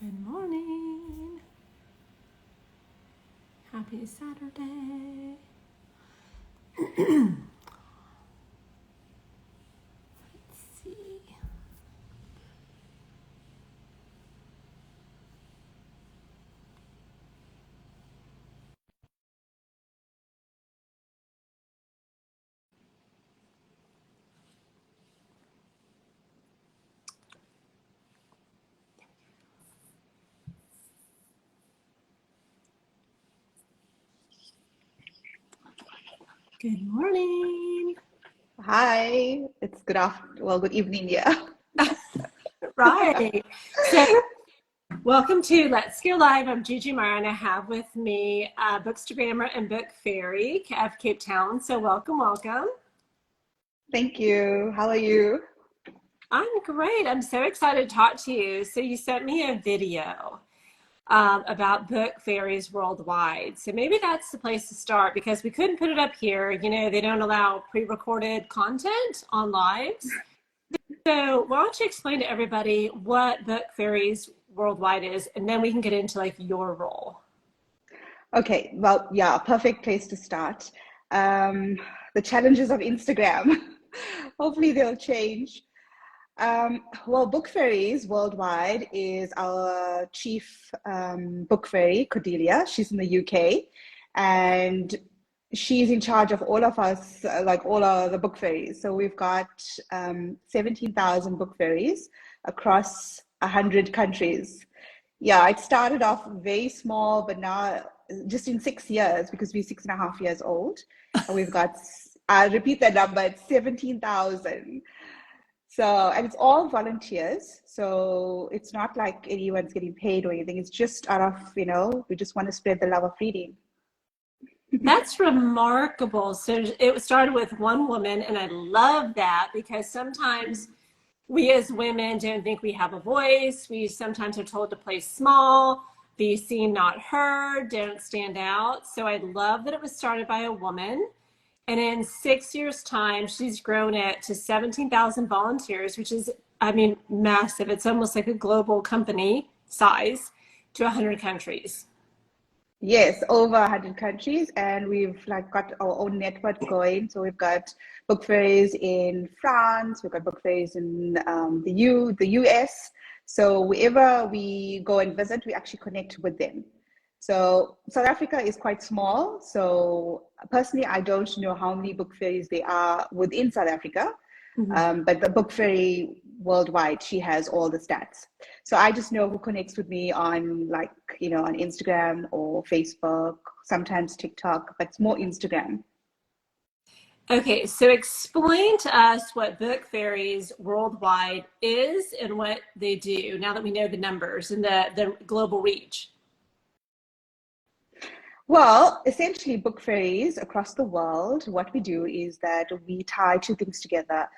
Good morning. Happy Saturday. Let's see. Good morning. Hi, it's good evening, yeah. Right. So, welcome to Let's Go Live. I'm Gigi Meyer, and I have with me Bookstagrammer and Book Fairy of Cape Town. So, welcome. Thank you. How are you? I'm great. I'm so excited to talk to you. So, you sent me a video about Book Fairies worldwide. So maybe that's the place to start because we couldn't put it up here. You know, they don't allow pre-recorded content on lives. So why don't you explain to everybody what Book Fairies worldwide is, and then we can get into like your role. Okay, well, yeah, perfect place to start. Um, the challenges of Instagram. Hopefully they'll change. Well, Book Fairies Worldwide is our chief book fairy, Cordelia. She's in the UK, and she's in charge of all of us, like all the book fairies. So we've got 17,000 book fairies across 100 countries. Yeah, it started off very small, but now just in 6 years, because we're 6.5 years old, and we've got, I repeat that number, it's 17,000. So, and it's all volunteers. So it's not like anyone's getting paid or anything. It's just out of, we just want to spread the love of reading. That's remarkable. So it started with one woman, and I love that because sometimes we as women don't think we have a voice. We sometimes are told to play small, be seen, not heard, don't stand out. So I love that it was started by a woman. And in 6 years' time, she's grown it to 17,000 volunteers, which is, I mean, massive. It's almost like a global company size to 100 countries. Yes, over 100 countries, and we've like got our own network going. So we've got book fairies in France, we've got book fairies in the US. So wherever we go and visit, we actually connect with them. So South Africa is quite small. So personally, I don't know how many book fairies there are within South Africa. Mhm. But the book fairy worldwide, she has all the stats. So I just know who connects with me on like, on Instagram or Facebook, sometimes TikTok, but it's more Instagram. Okay, so explain to us what Book Fairies worldwide is and what they do now that we know the numbers and the global reach. Well, essentially, book fairies across the world, what we do is that we tie two things together,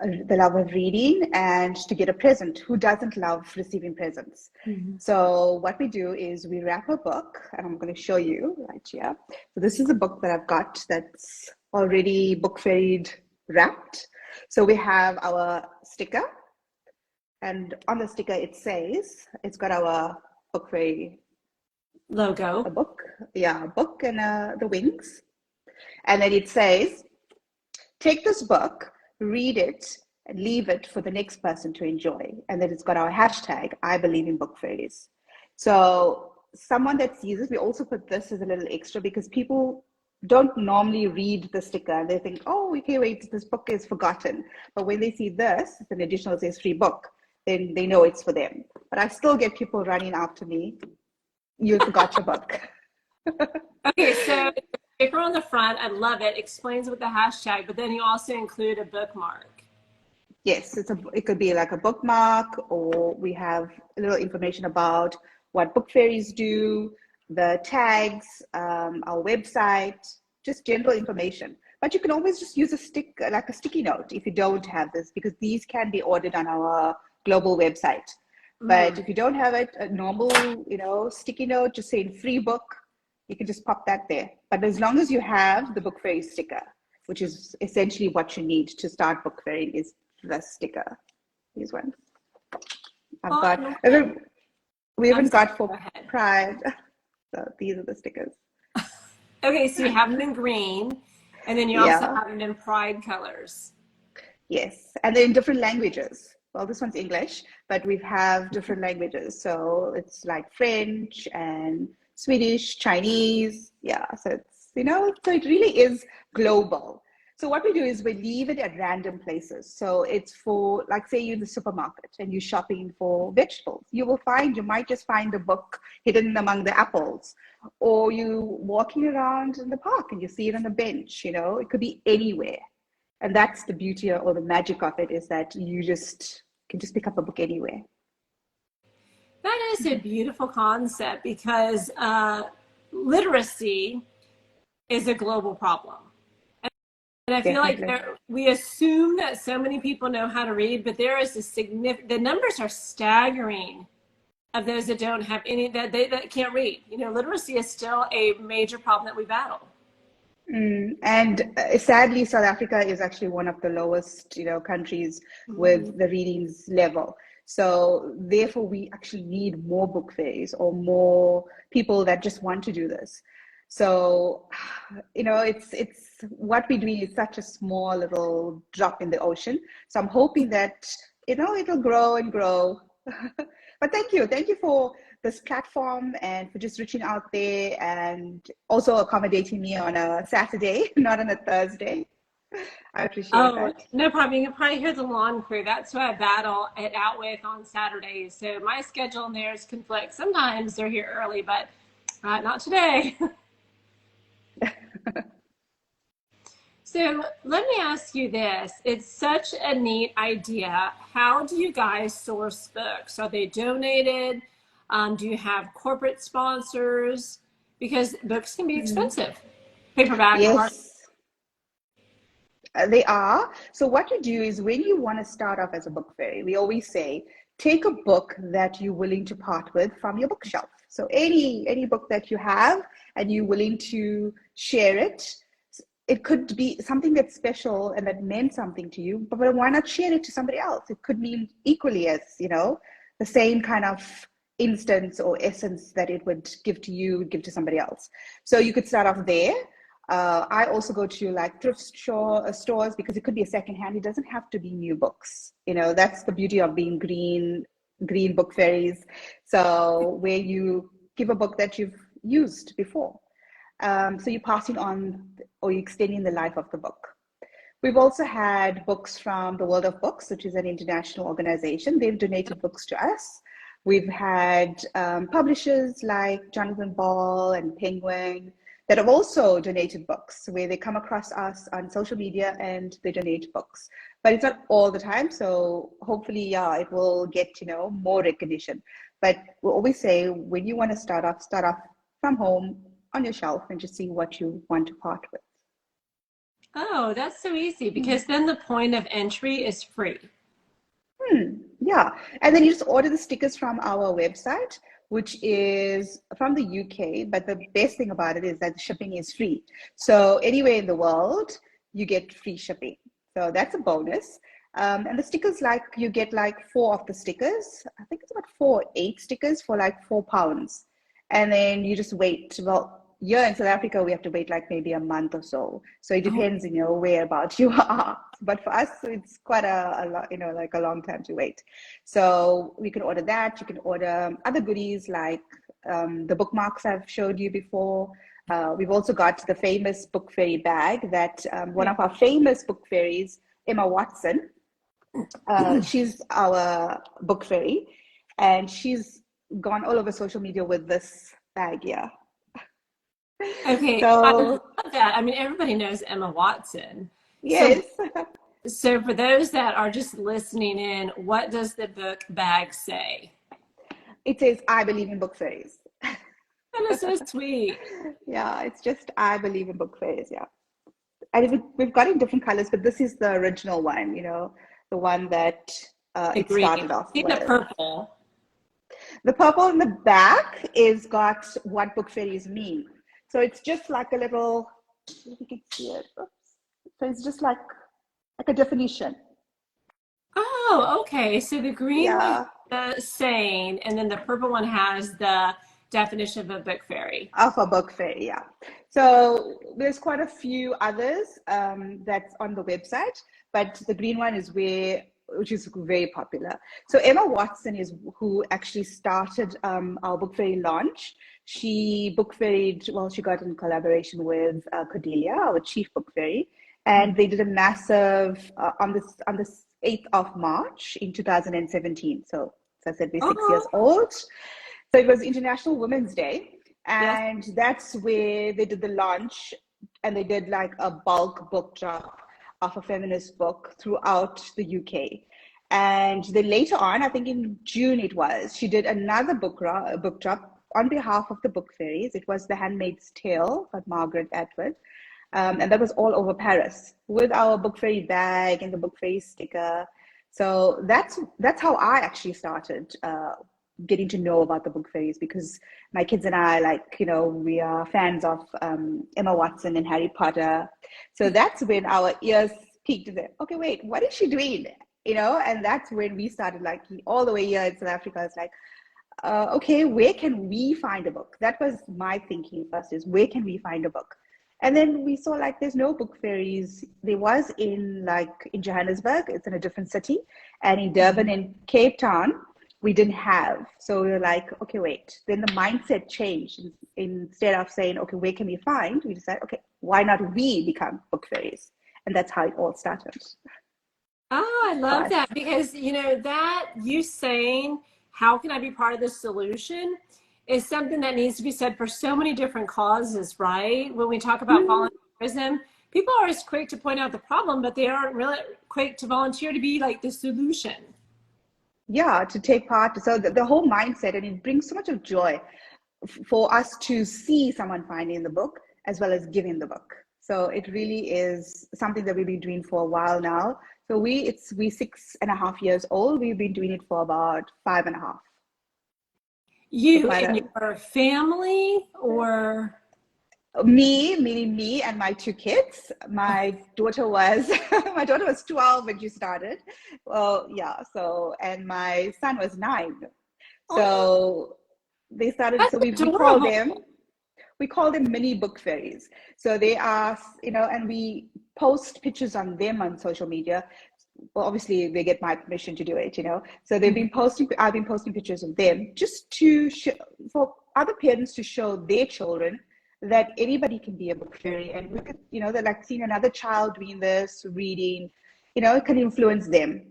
the love of reading and to get a present. Who doesn't love receiving presents? Mhm. So what we do is we wrap a book, and I'm going to show you right here. So this is a book that I've got that's already book faired wrapped. So we have our sticker, and on the sticker it says it's got our book fairy, a Logo. book, yeah, a book and the wings, and then it says, take this book, read it, and leave it for the next person to enjoy. And then it's got our hashtag, I believe in book fairies. So someone that sees this, we also put this as a little extra because people don't normally read the sticker. They think, oh, okay, wait, this book is forgotten. But when they see this, it's an additional says free book, then they know it's for them. But I still get people running after me. You forgot your book. Okay, so the sticker on the front, I love it, explains with the hashtag, but then you also include a bookmark. Yes, it could be like a bookmark, or we have a little information about what book fairies do, the tags, our website, just general information. But you can always just use like a sticky note if you don't have this, because these can be ordered on our global website. But Mm. if you don't have it, a normal, sticky note, just saying free book, you can just pop that there. But as long as you have the book fairy sticker, which is essentially what you need to start book fairing, is the sticker. These ones. I've got. Awesome. We I'm haven't sorry, got for go ahead. Pride. So these are the stickers. Okay, so you have them in green, and then you also Yeah, have them in pride colors. yes. And they're in different languages. Well, this one's English, but we have different languages. So it's like French and Swedish, Chinese. Yeah, so it's, so it really is global. So what we do is we leave it at random places. So it's for, like, say you're in the supermarket and you're shopping for vegetables. You might just find a book hidden among the apples, or you walking around in the park and you see it on a bench, it could be anywhere. And that's the beauty or the magic of it, is that you just can just pick up a book anywhere. That is a beautiful concept because literacy is a global problem. And I feel like Definitely. we assume that so many people know how to read, but there is the numbers are staggering of those that don't have any, that can't read. Literacy is still a major problem that we battle. And sadly, South Africa is actually one of the lowest, countries with Mhm. the readings level. So therefore, we actually need more book fairies or more people that just want to do this. So, it's what we're doing is such a small little drop in the ocean. So I'm hoping that, it'll grow and grow. But thank you for this platform and for just reaching out there and also accommodating me on a Saturday, not on a Thursday. I appreciate Oh, that. no problem. You can probably hear the lawn crew. That's who I battle it out with on Saturdays. So my schedule and theirs conflict. Sometimes they're here early, but not today. So let me ask you this. It's such a neat idea. How do you guys source books? Are they donated? Do you have corporate sponsors? Because books can be expensive, paperback or hard. Yes, they are. So what you do is when you want to start off as a book fairy, we always say, take a book that you're willing to part with from your bookshelf. So any book that you have and you're willing to share it. It could be something that's special and that meant something to you, but why not share it to somebody else? It could mean equally as, the same kind of instance or essence that it would give to you, give to somebody else. So you could start off there. I also go to like stores because it could be a secondhand. It doesn't have to be new books. That's the beauty of being green book fairies. So where you give a book that you've used before. So you're passing on or you're extending the life of the book. We've also had books from the World of Books, which is an international organization. They've donated books to us. We've had publishers like Jonathan Ball and Penguin that have also donated books, where they come across us on social media and they donate books. But it's not all the time, so hopefully, yeah, it will get more recognition. But we always say, when you want to start off from home on your shelf and just see what you want to part with. Oh, that's so easy because then the point of entry is free. Yeah, and then you just order the stickers from our website, which is from the UK. But the best thing about it is that the shipping is free. So anywhere in the world, you get free shipping. So that's a bonus. And the stickers, like you get like 4 of the stickers. I think it's about 8 stickers for like £4. And then you just wait. Well, here in South Africa, we have to wait like maybe a month or so. So it Oh, depends, where about you are. But for us, it's quite a lot, like a long time to wait. So we can order that. You can order other goodies like the bookmarks I've showed you before. We've also got the famous book fairy bag that one of our famous book fairies, Emma Watson, she's our book fairy, and she's gone all over social media with this bag. Yeah. okay. I So love that. I mean, everybody knows Emma Watson. So, yes, so for those that are just listening in, what does the book bag say? it says, I believe in book fairies. That is so sweet. Yeah, it's just, I believe in book fairies. Yeah. And we've got in different colors, but this is the original one, the one that The it green. started off See the with. purple. The purple in the back is got what book fairies mean. So it's just like a little, if you can see it. Oops. So it's just like a definition. Oh, okay. So the green one Yeah. the saying, and then the purple one has the definition of a book fairy. Of a book fairy, yeah. So there's quite a few others that's on the website, but the green one is which is very popular. So Emma Watson is who actually started our book fairy launch. She book fairied, well, she got in collaboration with Cordelia, our chief book fairy, and they did a massive on the 8th of March in 2017. So as I said, we're 6 years Oh, old. So it was International Women's Day, yes. and that's where they did the launch, and they did like a bulk book drop of a feminist book throughout the UK. And then later on, I think in June it was, she did another book drop on behalf of the book fairies. It was The Handmaid's Tale by Margaret Atwood. And that was all over Paris with our book fairy bag and the book fairy sticker. So that's how I actually started getting to know about the book fairies, because my kids and I, like, we are fans of Emma Watson and Harry Potter. So that's when our ears peaked and said, okay, wait, what is she doing? And that's when we started, like, all the way here in South Africa. It's like, okay, where can we find a book? That was my thinking first, is where can we find a book? And then we saw, like, there's no book fairies. There was in Johannesburg, it's in a different city, and in Durban and Cape Town, we didn't have. So we were like, okay, wait. Then the mindset changed. Instead of saying, okay, where can we find? We decided, okay, why not we become book fairies? And that's how it all started. Oh, I love But that, because that you saying, how can I be part of the solution, is something that needs to be said for so many different causes, right? When we talk about volunteerism, people are always quick to point out the problem, but they aren't really quick to volunteer to be like the solution. yeah, to take part. So the whole mindset, and it brings so much of joy for us to see someone finding the book as well as giving the book. So it really is something that we've been doing for a while now. So we 6.5 years old. We've been doing it for about 5.5. So You quite and a your family, or me, meaning me and my two kids. My daughter was my daughter was 12 when she started. Well, yeah. So, and my son was 9. oh, So they started. that's So adorable. we call them mini book fairies. So they are, and we post pictures on them on social media. Well, obviously they get my permission to do it. So I've been posting pictures of them just to show, for other parents to show their children that anybody can be a book fairy, and look at, they're like seeing another child doing this, reading, it can influence them.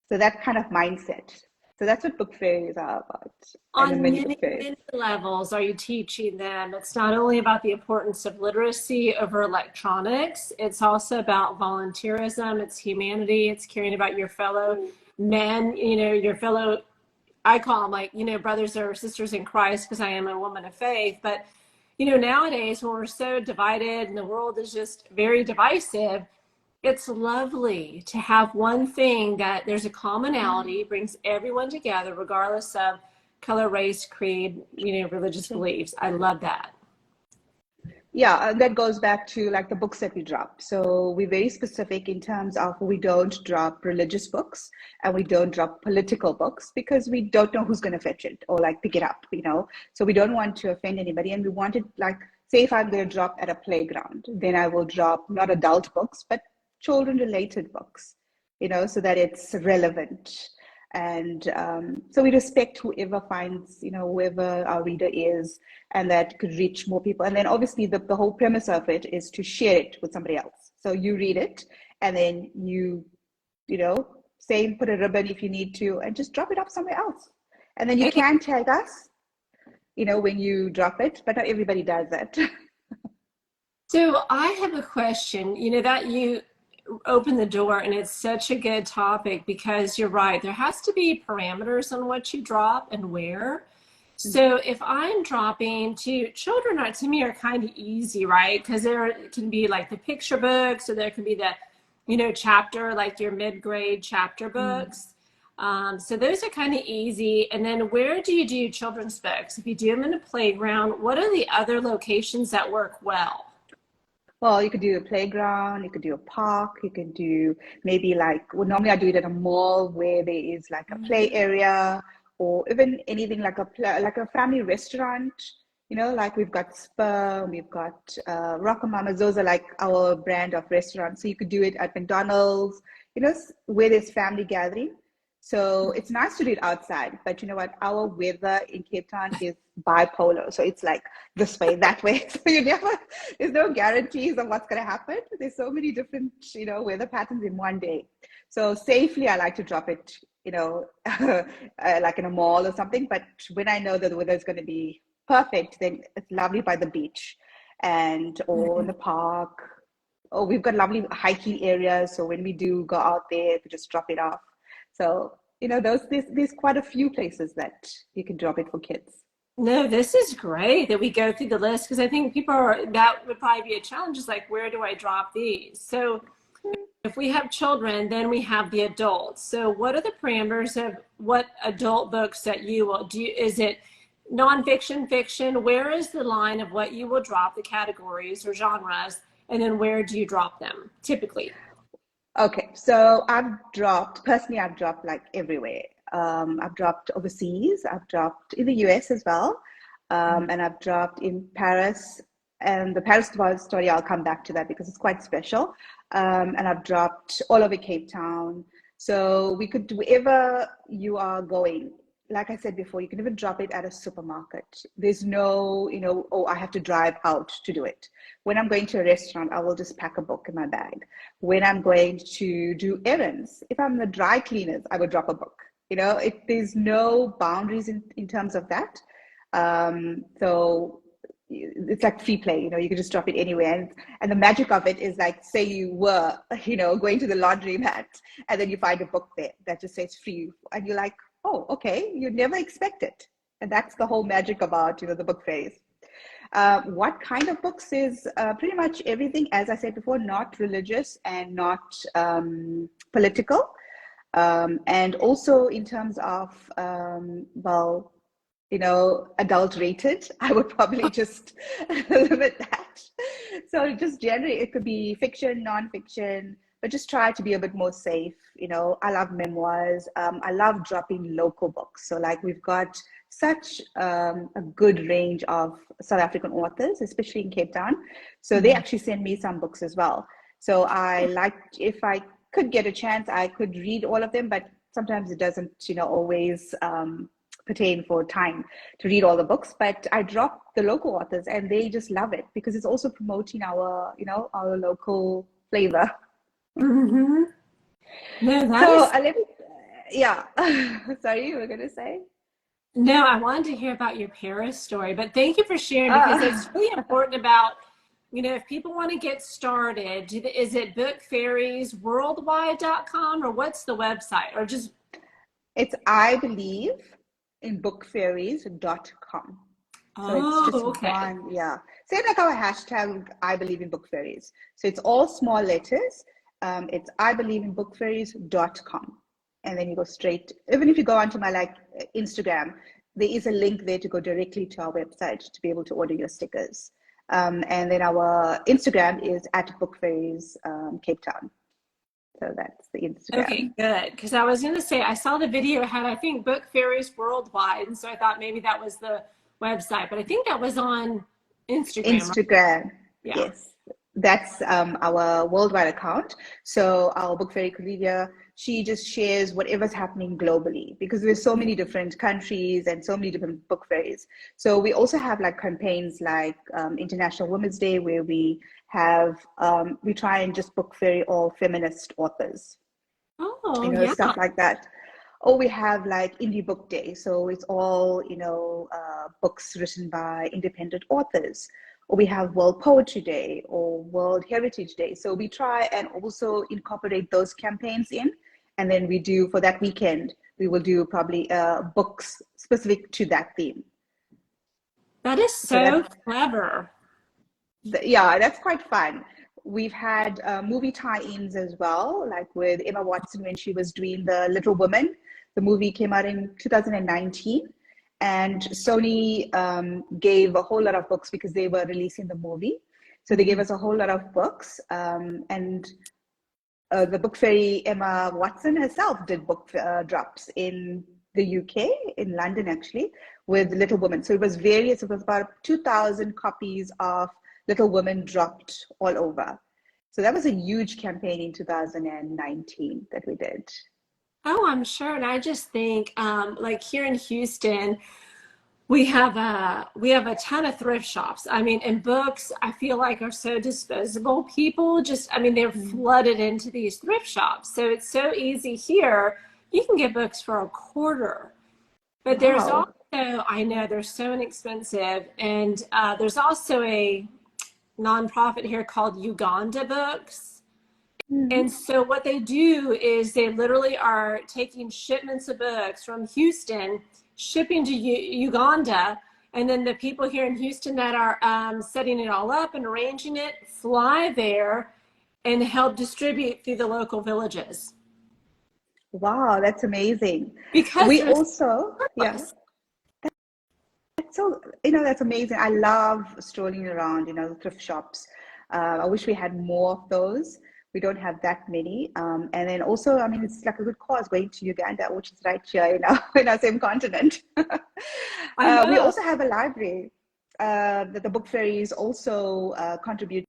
So that kind of mindset. So that's what book fairies are about, and the On mini book many, fairies. many levels are you teaching them? It's not only about the importance of literacy over electronics, it's also about volunteerism, it's humanity, it's caring about your fellow men, your fellow, I call them, like, brothers or sisters in Christ, because I am a woman of faith. But, nowadays when we're so divided and the world is just very divisive, it's lovely to have one thing that there's a commonality, brings everyone together, regardless of color, race, creed, religious beliefs. I love that. Yeah, and that goes back to, like, the books that we drop. So we're very specific in terms of, we don't drop religious books and we don't drop political books, because we don't know who's going to fetch it or, like, pick it up. So we don't want to offend anybody. And we wanted, like, say if I'm going to drop at a playground, then I will drop not adult books, but children related books, so that it's relevant. And so we respect whoever finds, whoever our reader is, and that could reach more people. And then obviously the whole premise of it is to share it with somebody else. So you read it, and then you know, say, put a ribbon if you need to, and just drop it up somewhere else. And then you Okay, can tag us, when you drop it, but not everybody does that. so I have a question, that you open the door, and it's such a good topic, because you're right, there has to be parameters on what you drop and where. So if I'm dropping to children, to me are kind of easy, right? Because there can be like the picture books, or there can be the, chapter, like your mid-grade chapter books. So those are kind of easy. And then where do you do children's books? If you do them in a playground, what are the other locations that work well? Well, you could do a playground, you could do a park, you could do maybe like, well, normally I do it at a mall where there is like a play area, or even anything like like a family restaurant. Like we've got Spur, we've got Rockamama's. Those are like our brand of restaurants. So you could do it at McDonald's, where there's family gathering. So it's nice to do it outside, but you know what? Our weather in Cape Town is bipolar. So it's like this way, that way. So there's no guarantees of what's going to happen. There's so many different, weather patterns in one day. So safely, I like to drop it, like in a mall or something. But when I know that the weather is going to be perfect, then it's lovely by the beach or in the park. Oh, we've got lovely hiking areas. So when we do go out there, we just drop it off. So, there's quite a few places that you can drop it for kids. No, this is great that we go through the list, because I think that would probably be a challenge, is like, where do I drop these? So if we have children, then we have the adults. So what are the parameters of what adult books that you will do? Is it nonfiction, fiction? Where is the line of what you will drop, the categories or genres, and then where do you drop them typically? Okay, so personally, I've dropped like everywhere. I've dropped overseas, I've dropped in the US as well, and I've dropped in Paris. And the Paris story, I'll come back to that because it's quite special. And I've dropped all over Cape Town. So we could, wherever you are going, like I said before, you can even drop it at a supermarket. There's no, oh, I have to drive out to do it. When I'm going to a restaurant, I will just pack a book in my bag. When I'm going to do errands, if I'm the dry cleaners, I would drop a book. There's no boundaries in terms of that. So it's like free play, you can just drop it anywhere. And the magic of it is like, say you were, going to the laundromat and then you find a book there that just says free. And you're like, oh, okay, you never expect it. And that's the whole magic about, the Book Fairies. What kind of books is pretty much everything, as I said before, not religious and not political. And also in terms of, adult rated, I would probably just limit that. So just generally, it could be fiction, non-fiction, but just try to be a bit more safe. I love memoirs. I love dropping local books. So like we've got such a good range of South African authors, especially in Cape Town. So they actually send me some books as well. So if I could get a chance, I could read all of them, but sometimes it doesn't, always pertain for time to read all the books. But I drop the local authors and they just love it because it's also promoting our local flavor. Mm-hmm. No, So yeah. Sorry, you were gonna say? No, I wanted to hear about your Paris story, but thank you for sharing, because it's really important about, if people want to get started, is it bookfairiesworldwide.com or what's the website, or just? It's I believe in bookfairies.com. So it's just okay. one, yeah. Same like our hashtag, I believe in book fairies. So it's all small letters. It's I believe in bookfairies.com. And then you go straight, even if you go onto my Instagram, there is a link there to go directly to our website to be able to order your stickers. And then our Instagram is at Book Fairies Cape Town. So that's the Instagram. Okay, good. Because I was going to say, I saw the video had, I think, Book Fairies Worldwide. And so I thought maybe that was the website, but I think that was on Instagram. Instagram, right? Yeah. Yes. That's our worldwide account. So our Book Fairy Cornelia, she just shares whatever's happening globally because there's so many different countries and so many different book fairies. So we also have campaigns like International Women's Day where we have, we try and just book fairy all feminist authors. Oh, yeah. Stuff like that. Or we have Indie Book Day. So it's all, books written by independent authors. Or we have World Poetry Day or World Heritage Day. So we try and also incorporate those campaigns in. And then we do, for that weekend, we will do probably books specific to that theme. That is so clever. Yeah, that's quite fun. We've had movie tie-ins as well, like with Emma Watson when she was doing The Little Woman. The movie came out in 2019. And Sony gave a whole lot of books because they were releasing the movie. So they gave us a whole lot of books, and the book fairy Emma Watson herself did book drops in the UK, in London actually, with Little Women. So it was various, it was about 2,000 copies of Little Women dropped all over. So that was a huge campaign in 2019 that we did. Oh, I'm sure. And I just think, like here in Houston, we have a ton of thrift shops. I mean, and books, I feel like are so disposable. People just, I mean, they're flooded into these thrift shops. So it's so easy here. You can get books for a quarter. But there's also, Wow. I know they're so inexpensive. And there's also a nonprofit here called Uganda Books. Mhm. And so what they do is they literally are taking shipments of books from Houston, shipping to Uganda, and then the people here in Houston that are setting it all up and arranging it fly there and help distribute through the local villages Wow, that's amazing. because We there's also, yeah, surplus. so, that's amazing. I love strolling around, the thrift shops. I wish we had more of those. We don't have that many. And then also, I mean, it's like a good cause going to Uganda, which is right here in our, in our same continent. I We know. also have a library that the book fairies also contribute.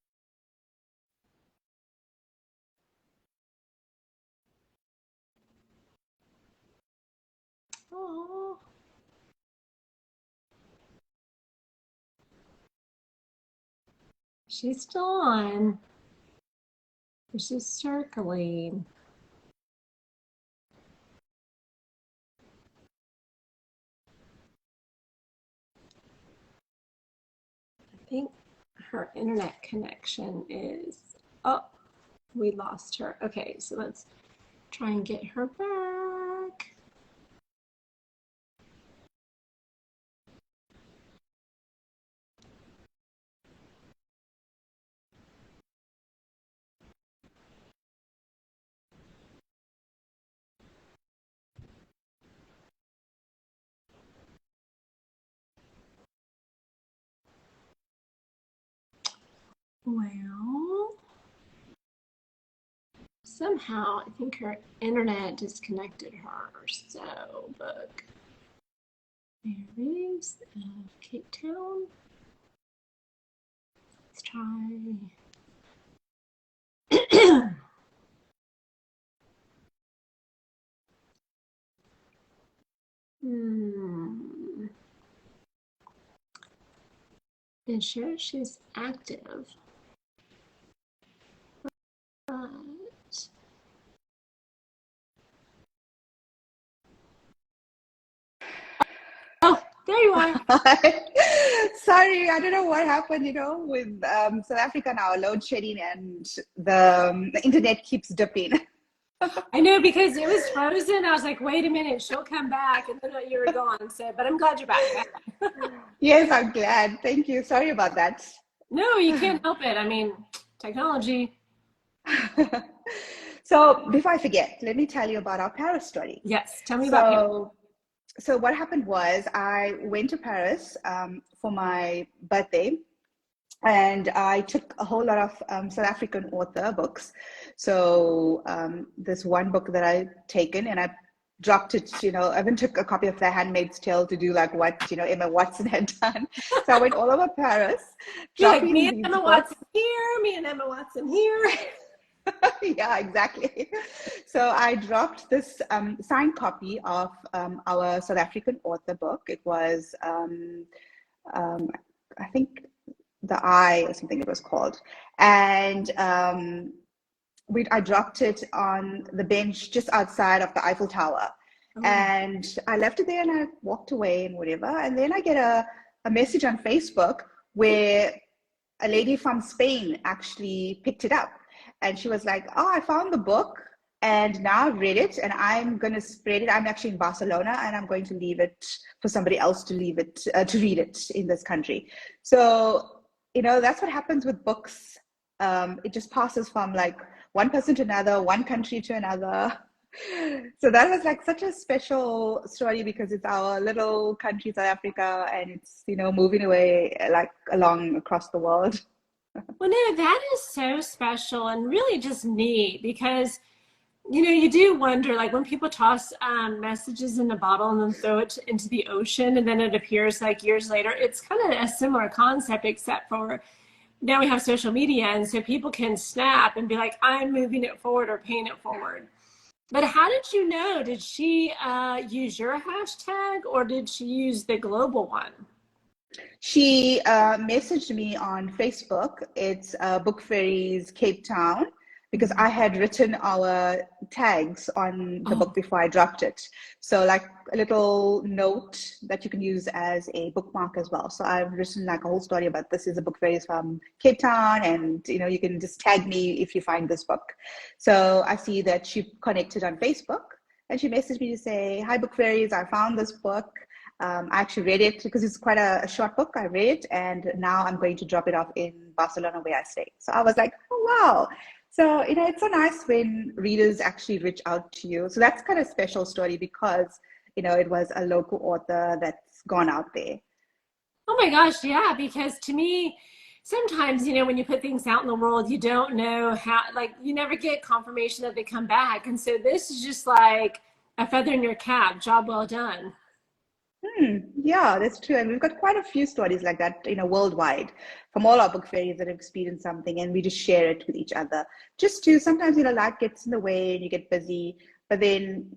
Oh, she's still on. She's circling. I think her internet connection is, oh, we lost her. Okay, so let's try and get her back. Well, somehow I think her internet disconnected her. So, Book Fairies of Cape Town. Let's try. Hmm. It shows she's active, but oh, there you are. Sorry, I don't know what happened, with South Africa now, load shedding, and the internet keeps dipping. I know because it was frozen. I was like, wait a minute, she'll come back, and then you were gone. So, but I'm glad you're back. Yes, I'm glad. Thank you. Sorry about that. No, you can't help it. I mean, technology. So before I forget, let me tell you about our Paris story. Yes, tell me about Paris. So what happened was I went to Paris for my birthday, and I took a whole lot of South African author books. So this one book that I taken, and I dropped it. I even took a copy of The Handmaid's Tale to do like what Emma Watson had done. So I went all over Paris, You're like, me dropping and these Emma books. Watson here, me and Emma Watson here. Yeah, exactly. So I dropped this signed copy of our South African author book. It was, um, I think, The Eye or something it was called. And I dropped it on the bench just outside of the Eiffel Tower. Oh, And I left it there and I walked away and whatever. And then I get a message on Facebook where a lady from Spain actually picked it up. And she was like, oh, I found the book and now I've read it and I'm going to spread it. I'm actually in Barcelona and I'm going to leave it for somebody else to leave it, to read it in this country. So, that's what happens with books. It just passes from like one person to another, one country to another. So that was like such a special story because it's our little country, South Africa, and it's, moving away like along across the world. Well, no, that is so special and really just neat because, you know, you do wonder, like when people toss messages in a bottle and then throw it into the ocean and then it appears like years later, it's kind of a similar concept, except for now we have social media. And so people can snap and be like, I'm moving it forward or paying it forward. But how did you know? Did she use your hashtag or did she use the global one? She messaged me on Facebook. It's Book Fairies Cape Town, because I had written our tags on the book Oh, before I dropped it. So like a little note that you can use as a bookmark as well. So I've written like a whole story about this is a Book Fairies from Cape Town, and you know you can just tag me if you find this book. So I see that she connected on Facebook, and she messaged me to say, "Hi Book Fairies, I found this book. I actually read it because it's quite a short book. I read it, and now I'm going to drop it off in Barcelona where I stay." So I was like, oh, wow. So, you know, it's so nice when readers actually reach out to you. So that's kind of a special story because, you know, it was a local author that's gone out there. oh my gosh, yeah, because to me, sometimes, you know, when you put things out in the world, you don't know how, like, you never get confirmation that they come back. And so this is just like a feather in your cap, job well done. Yeah, that's true. And we've got quite a few stories like that, you know, worldwide from all our book fairies that have experienced something, and we just share it with each other. Just to sometimes, you know, life gets in the way and you get busy, but then,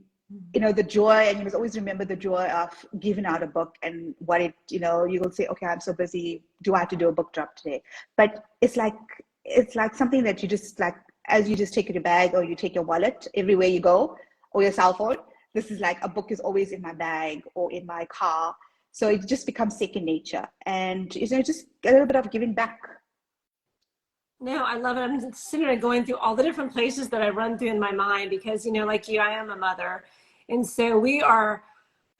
you know, the joy, and you must always remember the joy of giving out a book and what it, you know, you will say, okay, I'm so busy. Do I have to do a book drop today? But it's like something that you just like, as you just take your bag or you take your wallet everywhere you go, or your cell phone, this is like a book is always in my bag or in my car. So it just becomes second nature. And you know, just a little bit of giving back. No, I love it. I'm sitting there going through all the different places that I run through in my mind because, you know, like you, I am a mother. And so we are,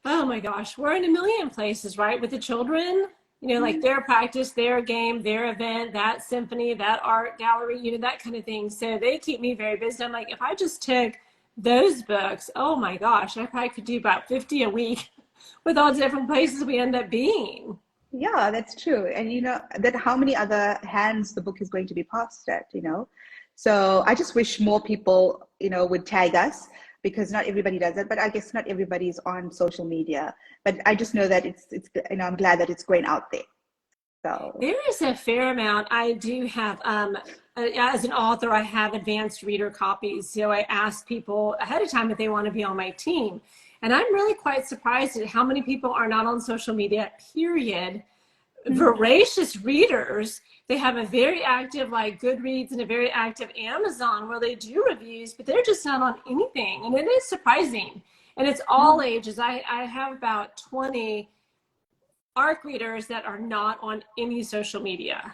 oh my gosh, we're in a million places, right? With the children, you know, like their practice, their game, their event, that symphony, that art gallery, you know, that kind of thing. So they keep me very busy. I'm like, if I just took those books, oh my gosh, I probably could do about 50 a week with all the different places we end up being. Yeah, that's true. And you know, that how many other hands the book is going to be passed at, you know? So I just wish more people, you know, would tag us, because not everybody does it, but I guess not everybody's on social media. But I just know that it's, you know, I'm glad that it's going out there. So, There is a fair amount. I do have, as an author, I have advanced reader copies. So I ask people ahead of time if they want to be on my team. And I'm really quite surprised at how many people are not on social media, period. mm, Voracious readers. They have a very active, like Goodreads, and a very active Amazon where they do reviews, but they're just not on anything. And it is surprising. And it's all mm. ages. I have about 20 ARC readers that are not on any social media.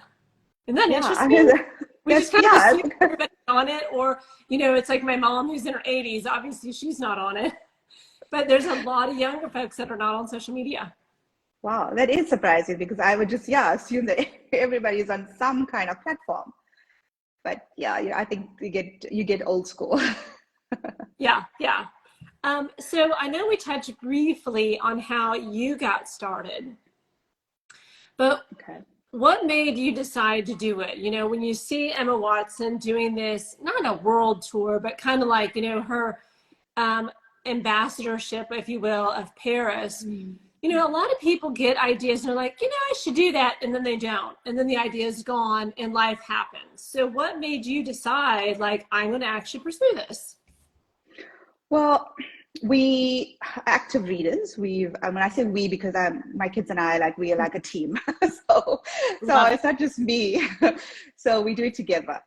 Isn't that Yeah, I mean, interesting? We just that's, kind of yeah, assume everybody's on it, or, you know, it's like my mom who's in her 80s. Obviously, she's not on it. But there's a lot of younger folks that are not on social media. wow, that is surprising because I would just, yeah, assume that everybody is on some kind of platform. But yeah, I think you get old school. Yeah, yeah. So I know we touched briefly on how you got started, but Okay. what made you decide to do it? You know, when you see Emma Watson doing this, not a world tour, but kind of like, you know, her um, ambassadorship, if you will, of Paris. Mm. You know, a lot of people get ideas and they're like, you know, I should do that. And then they don't. And then the idea is gone and life happens. So what made you decide, like, I'm going to actually pursue this? Well, we active readers. When I say we, because my kids and I, like, we are like a team. so, so Love it. it's not just me. So we do it together.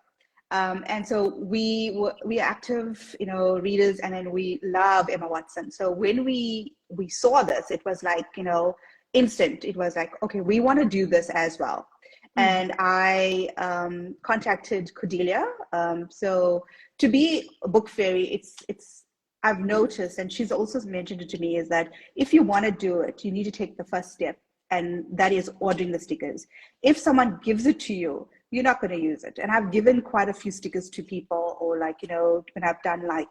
And so we are active, you know, readers, and then we love Emma Watson. So when we saw this, it was like, you know, instant. It was like, okay, we want to do this as well. Mm. And I contacted Cordelia. So to be a book fairy, it's I've noticed, and she's also mentioned it to me, is that if you want to do it, you need to take the first step, and that is ordering the stickers. If someone gives it to you, you're not going to use it. And I've given quite a few stickers to people, or like, you know, when I've done like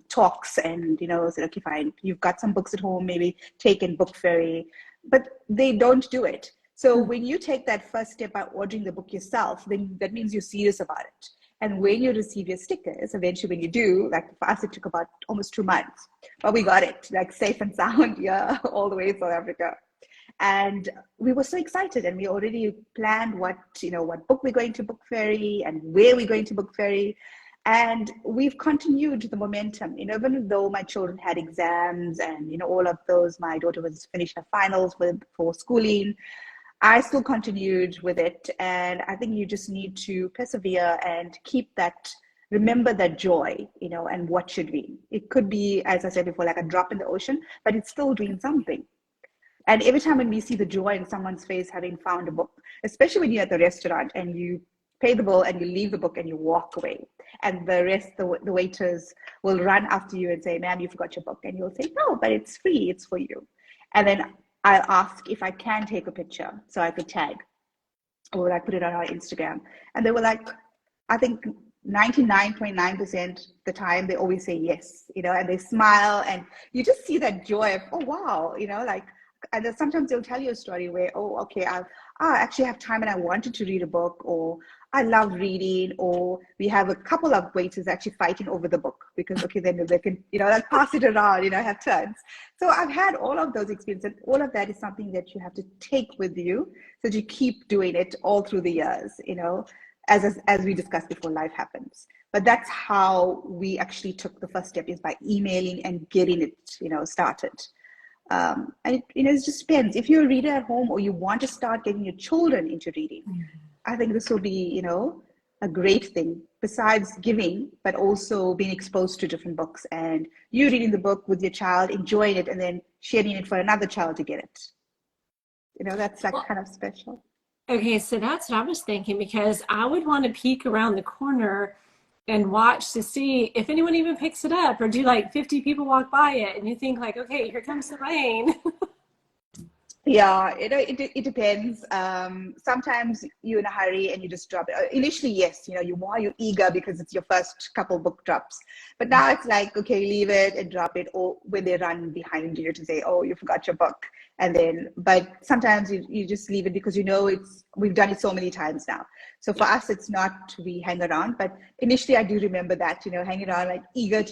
talks, and, you know, said, okay, fine, you've got some books at home, maybe take in Book Fairy, but they don't do it. So when you take that first step by ordering the book yourself, then that means you're serious about it. And when you receive your stickers, eventually when you do, like for us, it took about almost 2 months, but we got it like safe and sound, yeah, all the way to South Africa. And we were so excited, and we already planned what book we're going to Book Fairy and where we're going to Book Fairy. And we've continued the momentum, even though my children had exams and, all of those, my daughter was finished her finals for schooling. I still continued with it. And I think you just need to persevere and keep that, remember that joy, and what should be. It could be, as I said before, like a drop in the ocean, but it's still doing something. And every time when we see the joy in someone's face having found a book, especially when you're at the restaurant and you pay the bill and you leave the book and you walk away, and the waiters will run after you and say, "Ma'am, you forgot your book." And you'll say, "No, but it's free, it's for you." And then I'll ask if I can take a picture so I could tag, or I put it on our Instagram. And they were like, I think 99.9% the time, they always say yes, and they smile, and you just see that joy of, oh, wow, and then sometimes they'll tell you a story where, oh, okay, I actually have time and I wanted to read a book, or I love reading, or we have a couple of waiters actually fighting over the book because, okay, then they can, like pass it around, have turns. So I've had all of those experiences. All of that is something that you have to take with you so that you keep doing it all through the years, as we discussed before, life happens. But that's how we actually took the first step, is by emailing and getting it, started. And it just depends. If you're a reader at home, or you want to start getting your children into reading, I think this will be, a great thing, besides giving, but also being exposed to different books, and you reading the book with your child, enjoying it, and then sharing it for another child to get it. That's like kind of special. Okay, so that's what I was thinking, because I would want to peek around the corner and watch to see if anyone even picks it up, or do like 50 people walk by it and you think like, okay, here comes the rain. Yeah, it depends. Sometimes you're in a hurry and you just drop it. Initially, yes, you're eager because it's your first couple book drops. But now it's like, okay, leave it and drop it, or when they run behind you to say, oh, you forgot your book. But sometimes you just leave it because we've done it so many times now. So for us, it's not we hang around. But initially, I do remember that, hanging around, like eager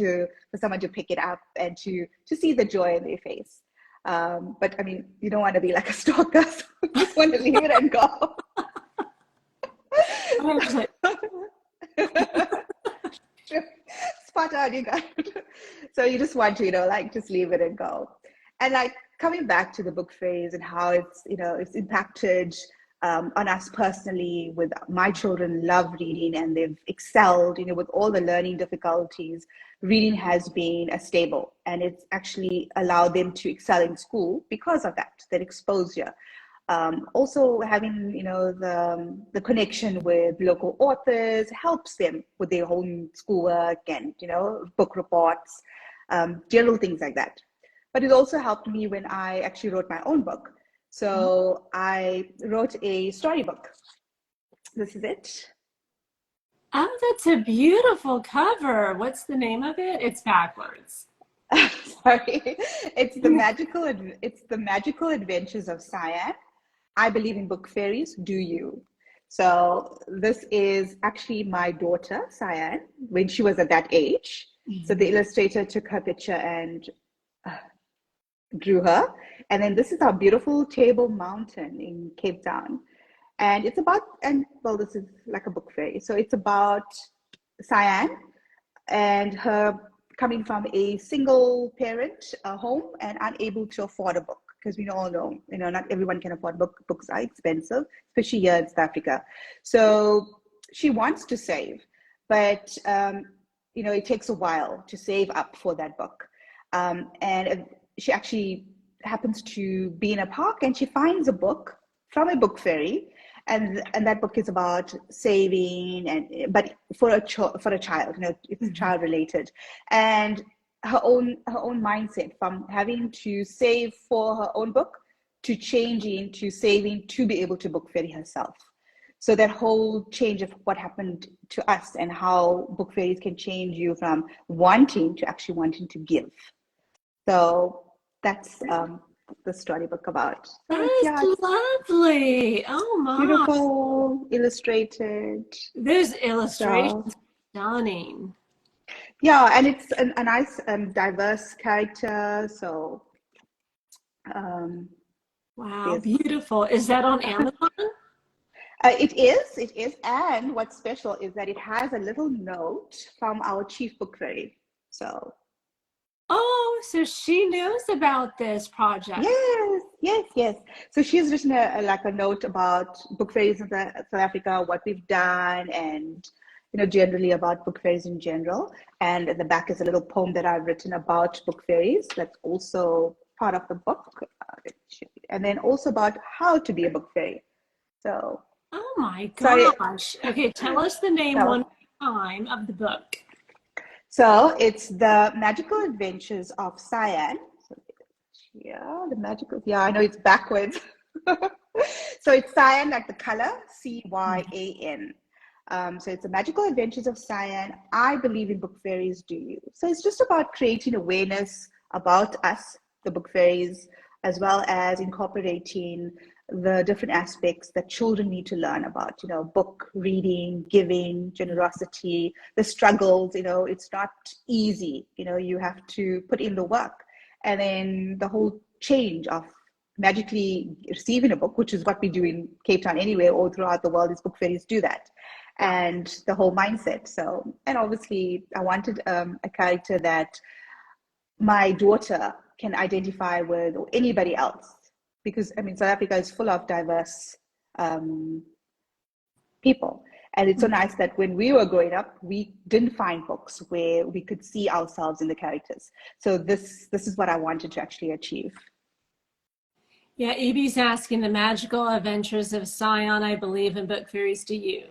for someone to pick it up and to see the joy in their face. But I mean, you don't want to be like a stalker, so you just want to leave it and go. Spot on, you got it. So you just want to, just leave it and go. And like coming back to the Book Fairies and how it's impacted on us personally. With my children love reading and they've excelled, with all the learning difficulties. Reading has been a stable, and it's actually allowed them to excel in school because of that exposure. Also having, the connection with local authors helps them with their home schoolwork and, book reports, general things like that. But it also helped me when I actually wrote my own book. So I wrote a storybook. This is it. Oh, that's a beautiful cover. What's the name of it? It's backwards. Sorry. It's the Magical Adventures of Cyan. I believe in Book Fairies. Do you? So this is actually my daughter, Cyan, when she was at that age. Mm-hmm. So the illustrator took her picture and drew her. And then this is our beautiful Table Mountain in Cape Town. And it's about, this is like a book fairy. So it's about Cyan and her coming from a single parent home and unable to afford a book. Because we all know, not everyone can afford books are expensive, especially here in South Africa. So she wants to save, but, it takes a while to save up for that book. And she actually happens to be in a park and she finds a book from a book fairy. And that book is about saving, but for a child, it's child related, and her own mindset from having to save for her own book to changing to saving to be able to book fairy herself. So that whole change of what happened to us and how book fairies can change you from wanting to actually wanting to give. So that's the storybook about. So it's, That yeah, is it's lovely. Oh my. beautiful, illustrated. Those illustrations So are stunning. yeah, and it's a nice diverse character. So um, Wow, there's beautiful. Is that on Amazon? it is, and what's special is that it has a little note from our chief book fairy. So Oh, so she knows about this project. yes, yes, yes. So she's written like a note about book fairies in South Africa, what we've done, and generally about book fairies in general. And at the back is a little poem that I've written about book fairies. That's also part of the book, and then also about how to be a book fairy. So Oh my sorry, gosh. Okay, tell us the name no. one more time of the book. So it's the Magical Adventures of Cyan. So yeah, the magical. Yeah, I know it's backwards. So it's cyan, like the color, Cyan. So it's the Magical Adventures of Cyan. I believe in book fairies. Do you? So it's just about creating awareness about us, the book fairies, as well as incorporating the different aspects that children need to learn about. Book reading, giving, generosity, the struggles. It's not easy. You have to put in the work, and then the whole change of magically receiving a book, which is what we do in Cape Town anyway, all throughout the world, is book fairies do that. Yeah. And the whole mindset. So, and obviously, I wanted a character that my daughter can identify with, or anybody else, because I mean, South Africa is full of diverse um, people. And it's so nice that when we were growing up, we didn't find books where we could see ourselves in the characters. So this is what I wanted to actually achieve. Yeah, Evie's asking the magical adventures of Cyan, I believe in book fairies. Do you?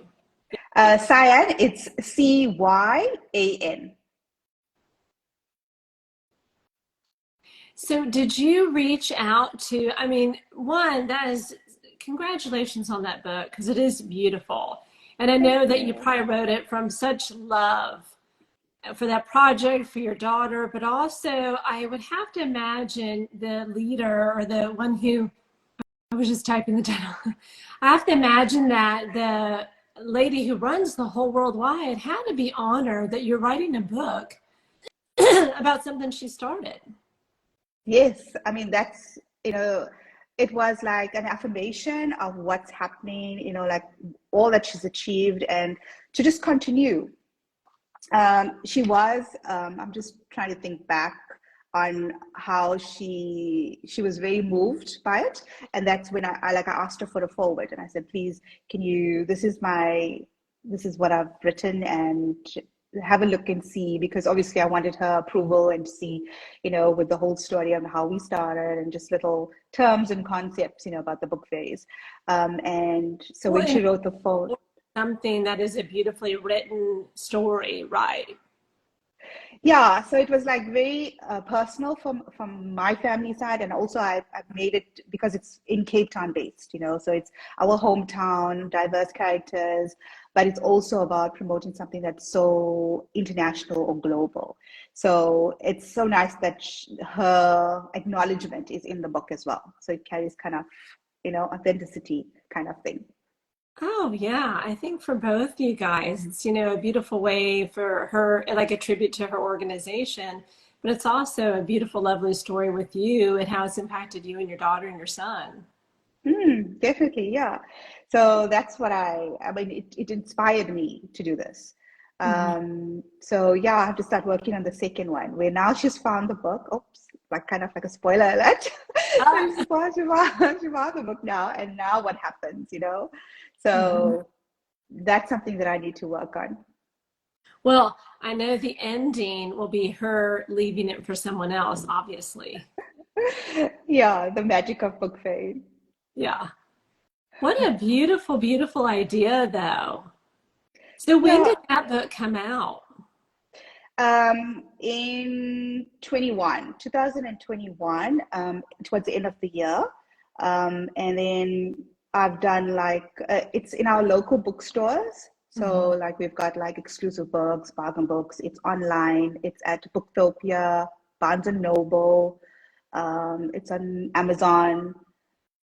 Cyan, it's Cyan. So did you reach out to, I mean, one, that is, congratulations on that book because it is beautiful. And I Thank know that you you. probably wrote it from such love for that project, for your daughter, but also I would have to imagine the leader or the one who, I was just typing the title. I have to imagine that the lady who runs the whole worldwide had to be honored that you're writing a book about something she started. Yes, I mean it was like an affirmation of what's happening, like all that she's achieved, and to just continue. She was. I'm just trying to think back on how she was very moved by it, and that's when I asked her for a forward, and I said, please, can you? This is what I've written, and have a look and see, because obviously I wanted her approval and to see, with the whole story on how we started and just little terms and concepts, about the book phase. And so when Well, she wrote the forward. something that is a beautifully written story, right? Yeah, so it was like very personal from my family side, and also I've made it because it's in Cape Town based, so it's our hometown, diverse characters, but it's also about promoting something that's so international or global. So it's so nice that her acknowledgement is in the book as well. So it carries kind of, authenticity kind of thing. Oh yeah, I think for both you guys, it's a beautiful way for her, like a tribute to her organization, but it's also a beautiful, lovely story with you and how it's impacted you and your daughter and your son. Definitely, yeah. So that's what I mean, it inspired me to do this. Mhm. So yeah, I have to start working on the second one, where now she's found the book. Oops, like kind of like a spoiler alert. Ah, She found the book now, and now what happens? mhm. So that's something that I need to work on. Well, I know the ending will be her leaving it for someone else, obviously. Yeah, the magic of book fairy. Yeah. What a beautiful, beautiful idea, though. So when Yeah, did that book come out? in 2021, towards the end of the year. And then I've done like, it's in our local bookstores. So Mhm. like we've got like exclusive books, bargain books. It's online. It's at Booktopia, Barnes and Noble. It's on Amazon.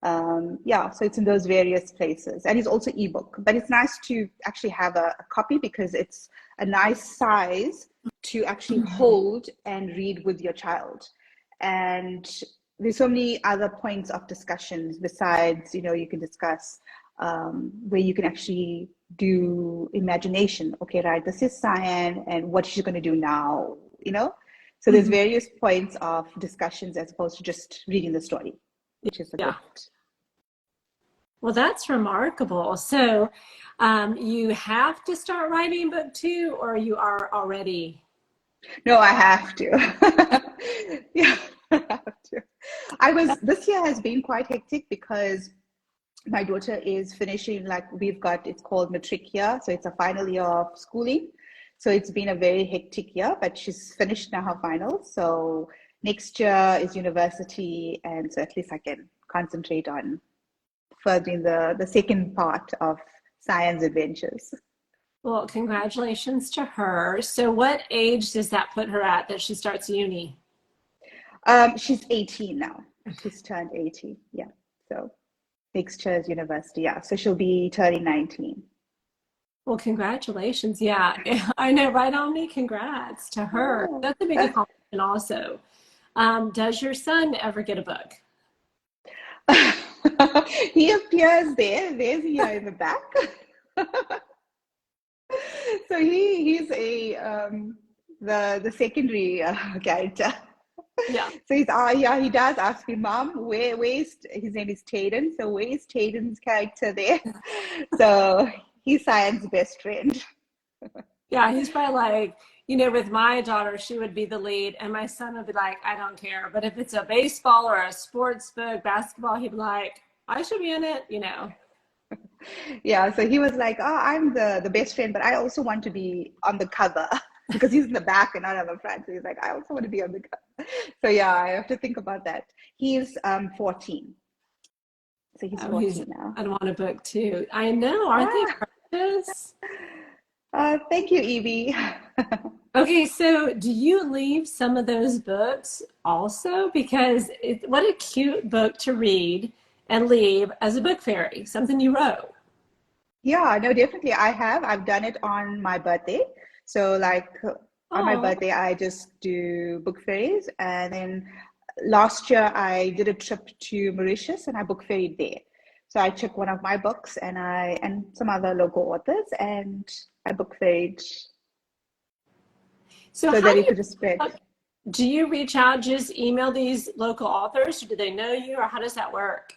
Yeah, so it's in those various places, and it's also ebook. But it's nice to actually have a copy because it's a nice size to actually hold and read with your child. And there's so many other points of discussions besides, you can discuss where you can actually do imagination. Okay, right, this is Cyan, and what she's going to do now, So there's various points of discussions as opposed to just reading the story, which is a Yeah. good. Well, that's remarkable. So, you have to start writing book two, or you are already? No, I have to. Yeah, I have to. This year has been quite hectic because my daughter is finishing, like it's called matric year. So it's a final year of schooling. So it's been a very hectic year, but she's finished now her finals. So next year is university. And so at least I can concentrate on furthering the second part of Cyan's adventures. Well, congratulations to her. So, what age does that put her at that she starts uni? She's 18 now. She's turned 18. Yeah. So next year is university. Yeah. So she'll be turning 19. Well, congratulations. Yeah, I know, right on me. Congrats to her. Oh. That's a big accomplishment, also. Does your son ever get a book? He appears there. There's here in the back. So he's the secondary character. Yeah. So yeah, he does ask me, Mom, where's his name is Tayden? So where's Tayden's character there? So he's Cyan's best friend. Yeah, he's probably like, with my daughter, she would be the lead, and my son would be like, I don't care. But if it's a baseball or a sports book, basketball, he'd be like, I should be in it. Yeah, so he was like, oh, I'm the best friend, but I also want to be on the cover because he's in the back and not on the front. So he's like, I also want to be on the cover. So yeah, I have to think about that. He's 14. So he's Oh, 14 now. I'd want a book too. I know, aren't they precious? Thank you, Evie. Okay, so do you leave some of those books also? Because what a cute book to read and leave as a book fairy, something you wrote. Yeah, no, definitely. I've done it on my birthday. So like on my Oh, birthday, I just do book fairies. And then last year I did a trip to Mauritius and I book ferried there. So I took one of my books and some other local authors and I book ferried so so how that do it could just spread. you reach out, just email these local authors, or do they know you, or how does that work?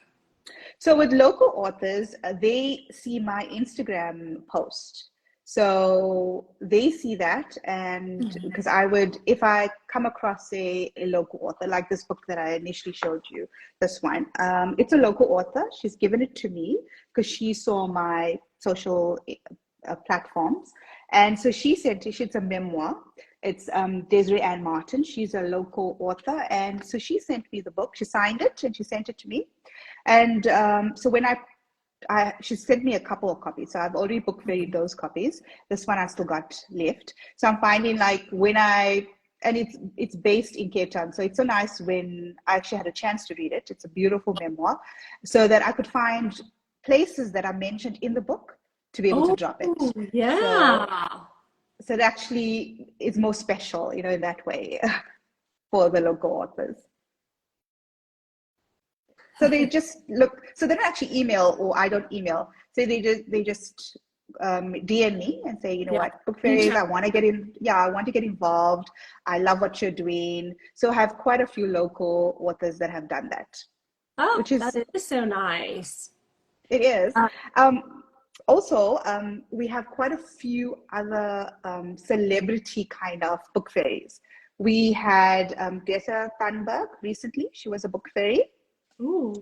So with local authors, they see my Instagram post. So they see that, and because if I come across a local author, like this book that I initially showed you, this one, it's a local author. She's given it to me because she saw my social platforms. And so she said it's a memoir. It's Desiree Ann Martin. She's a local author. And so she sent me the book. She signed it and she sent it to me. And so when she sent me a couple of copies. So I've already book faired those copies. This one I still got left. So I'm finding like and it's based in Cape Town. So it's so nice when I actually had a chance to read it. It's a beautiful memoir. So that I could find places that are mentioned in the book to be able to Oh, drop it. So yeah. so it actually is more special, in that way for the local authors. So they just look. So they don't actually email, or I don't email. So they just DM me and say, you know Yeah. what, book fairies, I want to get in. Yeah, I want to get involved. I love what you're doing. So I have quite a few local authors that have done that, Oh, which that is is so nice. it is. Uh, Also, we have quite a few other celebrity kind of book fairies. We had Greta Thunberg recently. She was a book fairy. ooh.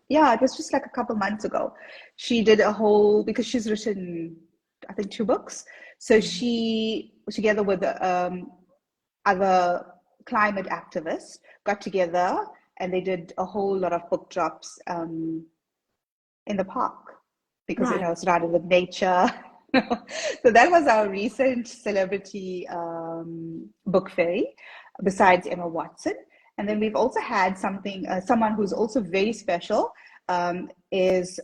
Yeah, it was just like a couple months ago. She did a whole, because she's written, I think, 2 books. So she, together with other climate activists, got together and they did a whole lot of book drops in the park because, Right. it started with nature. So that was our recent celebrity book fairy, besides Emma Watson. And then we've also had someone who's also very special, is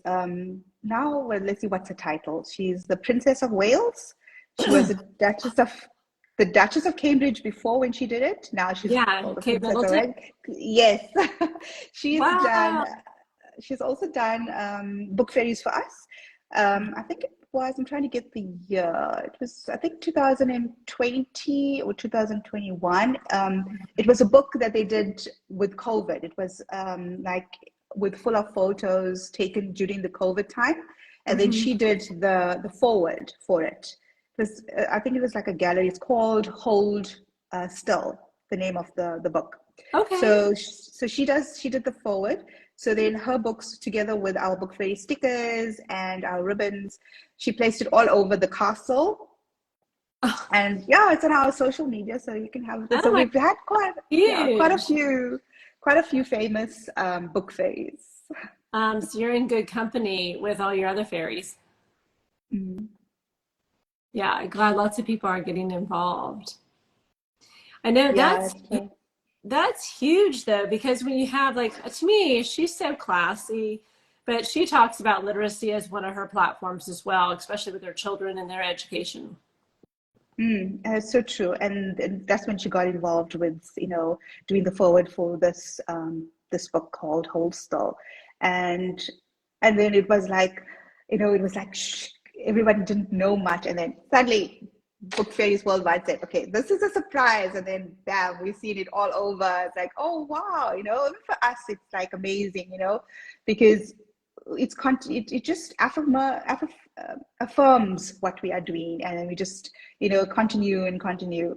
now, well, let's see, what's her title? She's the Princess of Wales. She was the Duchess of Cambridge before when she did it. Now she's Yeah, called the Kate Princess of Middleton. Wales. Yes, she's done. Wow. She's also done Book Fairies for us. I think it was. I'm trying to get the year. It was, I think, 2020 or 2021. It was a book that they did with COVID. It was like with full of photos taken during the COVID time, and then Mhm. she did the forward for it. It was, I think it was like a gallery. It's called Hold Still, the name of the book. Okay. So she did the forward. So then her books, together with our Book Fairy stickers and our ribbons, she placed it all over the castle. Oh, And yeah, it's on our social media, so you can have this. oh So my, we've had huge. quite a few famous book fairies. So you're in good company with all your other fairies. Mm. Yeah, glad lots of people are getting involved. I know Yeah, that's true. that's huge though, because when you have like to me, she's so classy, but she talks about literacy as one of her platforms as well, especially with her children and their education. So true, and that's when she got involved with, doing the forward for this book called Hold Still, and and then it was like, it was like shh, everyone didn't know much, and then suddenly Book Fairies Worldwide said, okay, this is a surprise, and then bam, we've seen it all over. It's like, oh wow, even for us, it's like amazing, because it just affirms what we are doing, and then we just continue and continue,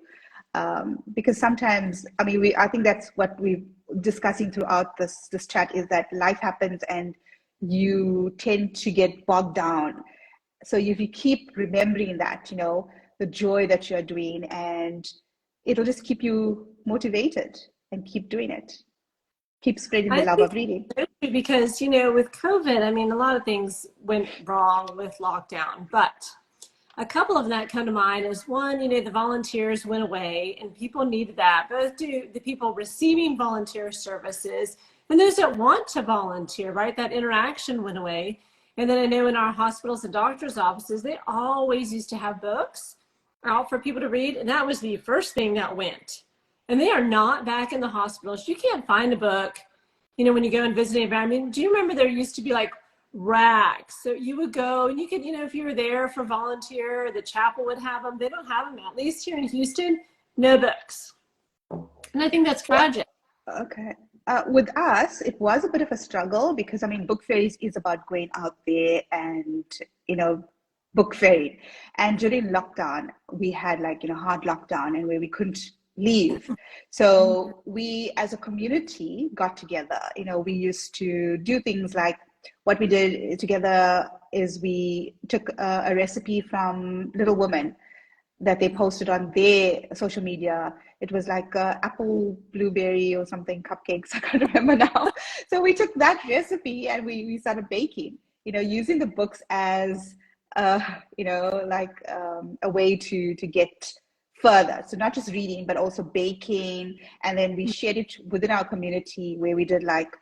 because sometimes, I mean, I think that's what we're discussing throughout this chat, is that life happens and you tend to get bogged down. So if you keep remembering that, the joy that you're doing, and it'll just keep you motivated and keep doing it, keep spreading the I love think of reading. so too, because with COVID, I mean, a lot of things went wrong with lockdown, but a couple of that come to mind is one, the volunteers went away and people needed that, both to the people receiving volunteer services and those that want to volunteer, right? That interaction went away. And then I know in our hospitals and doctors' offices, they always used to have books out for people to read. And that was the first thing that went. And they are not back in the hospitals. You can't find a book, when you go and visit anybody. I mean, do you remember there used to be like racks? So you would go and you could, if you were there for volunteer, the chapel would have them. They don't have them, at least here in Houston, no books. And I think that's Well, tragic. okay. With us, it was a bit of a struggle because, I mean, Book Fairies is about going out there and, book fairy. And during lockdown, we had like, hard lockdown, and where we couldn't leave. So we, as a community, got together. We used to do things like, what we did together is we took a recipe from Little Women that they posted on their social media. It was like apple blueberry or something cupcakes. I can't remember now. So we took that recipe and we started baking. Using the books as like a way to get further. So not just reading, but also baking. And then we shared it within our community, where we did like,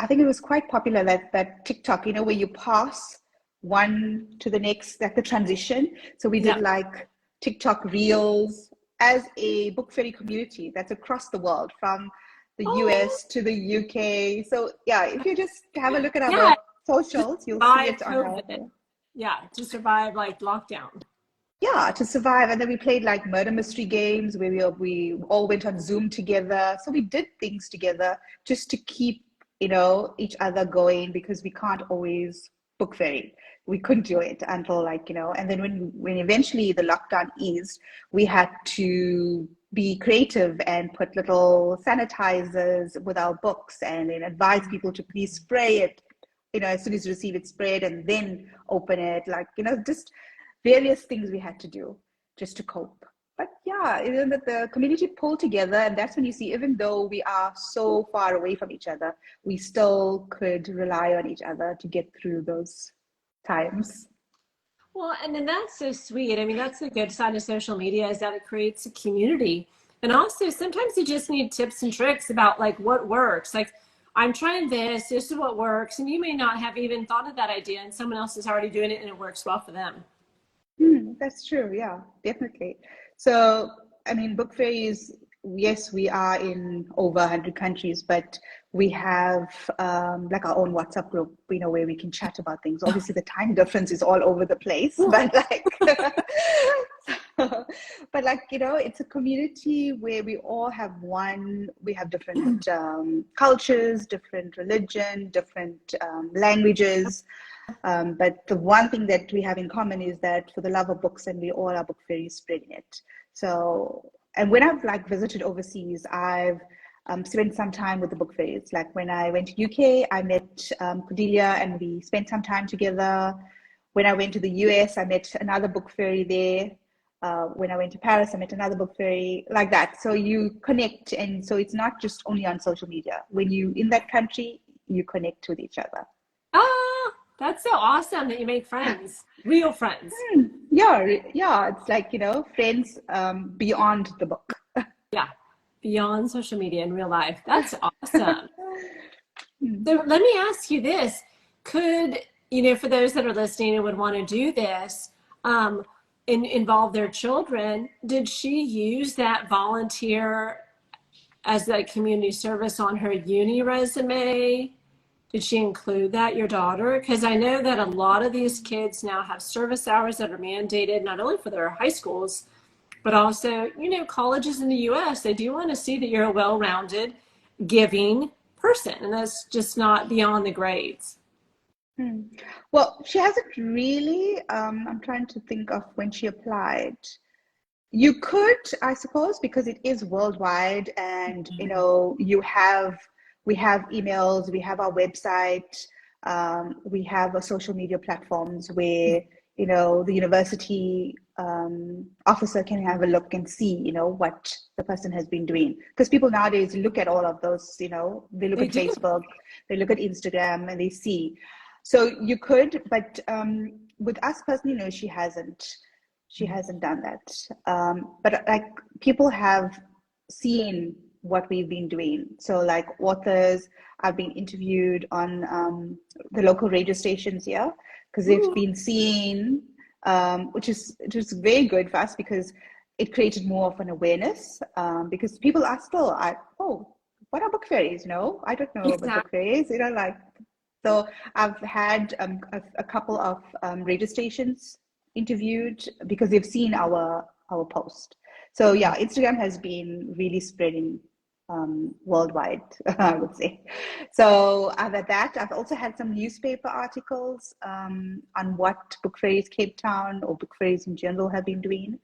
I think it was quite popular, that TikTok, where you pass one to the next, like the transition. So we did Yeah. like TikTok reels as a book fairy community that's across the world, from the Oh, US to the UK. So yeah, if you just have a look at yeah. our To socials, you'll see survive it on our, COVID. Yeah. To survive like lockdown. yeah, to survive. And then we played like murder mystery games where we all went on Zoom together. So we did things together just to keep, each other going, because we can't always book fairy. We couldn't do it until, like, and then when eventually the lockdown eased, we had to be creative and put little sanitizers with our books, and then advise people to please spray it, as soon as you receive it, spray it and then open it, like, just various things we had to do just to cope. But yeah, that the community pulled together, and that's when you see, even though we are so far away from each other, we still could rely on each other to get through those times. Well, and then that's so sweet. I mean, that's the good side of social media, is that it creates a community. And also sometimes you just need tips and tricks about like what works. Like I'm trying this is what works. And you may not have even thought of that idea and someone else is already doing it and it works well for them. That's true. Yeah, definitely. So, I mean, Book Fairies, yes, we are in over 100 countries, but we have like our own WhatsApp group, where we can chat about things. Obviously, the time difference is all over the place, but like, but like, it's a community where we have different cultures, different religion, different languages. But the one thing that we have in common is that for the love of books, and we all are book fairies spreading it. So, and when I've like visited overseas, I've spent some time with the book fairies. Like when I went to UK, I met Cordelia and we spent some time together. When I went to the US, I met another book fairy there. When I went to Paris, I met another book fairy, like that. So you connect, and so it's not just only on social media. When you in that country, you connect with each other. Ah, that's so awesome that you make friends, real friends. Yeah, yeah. It's like, friends beyond the book. Yeah, beyond social media in real life. That's awesome. Hmm. So let me ask you this. Could, for those that are listening and would want to do this, involve their children, did she use that volunteer as like community service on her uni resume? Did she include that, your daughter? Because I know that a lot of these kids now have service hours that are mandated, not only for their high schools, but also, colleges in the US, they do want to see that you're a well-rounded, giving person. And that's just not beyond the grades. Hmm. Well, she hasn't really. I'm trying to think of when she applied. You could, I suppose, because it is worldwide, and we have emails, we have our website, we have a social media platforms where the university officer can have a look and see what the person has been doing. Because people nowadays look at all of those, they look They at do. Facebook, they look at Instagram, and they see. So you could, but with us personally, no, she hasn't. She hasn't done that. But like people have seen what we've been doing. So like authors, I've been interviewed on the local radio stations here because they've Ooh, been seen, which is very good for us because it created more of an awareness. Because people are still, oh, what are book fairies? No, I don't know about book exactly. fairies. Like so. I've had a couple of radio stations interviewed because they've seen our post. So yeah, Instagram has been really spreading worldwide, I would say. So I've had that. I've also had some newspaper articles on what Book Fairies Cape Town or Book Fairies in general have been doing.